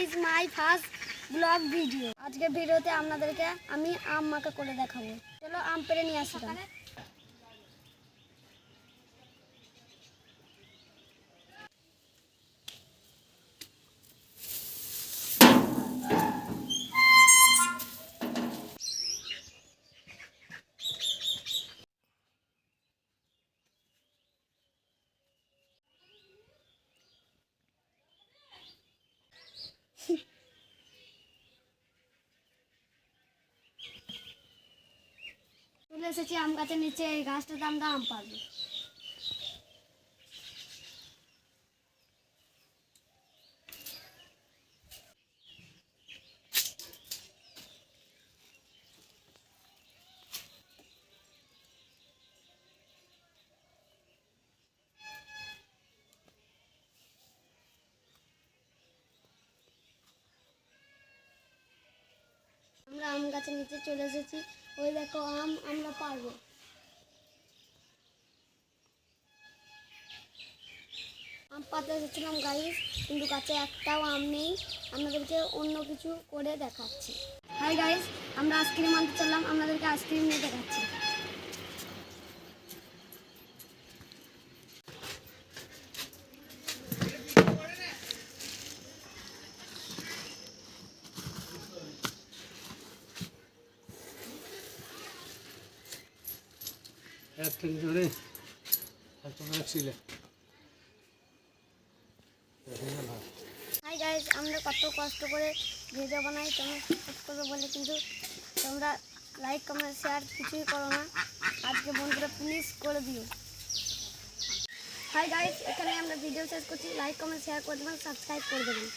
Is my first blog video. আজকের ভিডিওতে আপনাদেরকে আমি আম মাখা করে দেখাবো। চলো আম পেড়ে নিয়ে আসি। চলে এসেছি আম গাছের নিচে। এই গাছটাতে আমরা আম পারবো। আমরা আম গাছের নিচে চলে এসেছি। ওই দেখো আম আমরা পারবো। আম পাড়তে এসেছিলাম গাইস, কিন্তু গাছে একটাও আম নেই। আপনাদেরকে অন্য কিছু করে দেখাচ্ছি। হাই গাইস, আমরা আইসক্রিম আনতে চললাম। আপনাদেরকে আইসক্রিম নিয়ে দেখাচ্ছি। হাই গাইস, আমরা কত কষ্ট করে ভিডিও বানাই, তোমরা সাপোর্ট করবে বলে, কিন্তু তোমরা লাইক কমেন্ট শেয়ার কিছুই করো না। আজকে বন্ধুরা প্লিজ করে দিও। হাই গাইস, এখানে আমরা ভিডিও শেষ করছি। লাইক কমেন্ট শেয়ার করে দেবেন, সাবস্ক্রাইব করে দেবেন।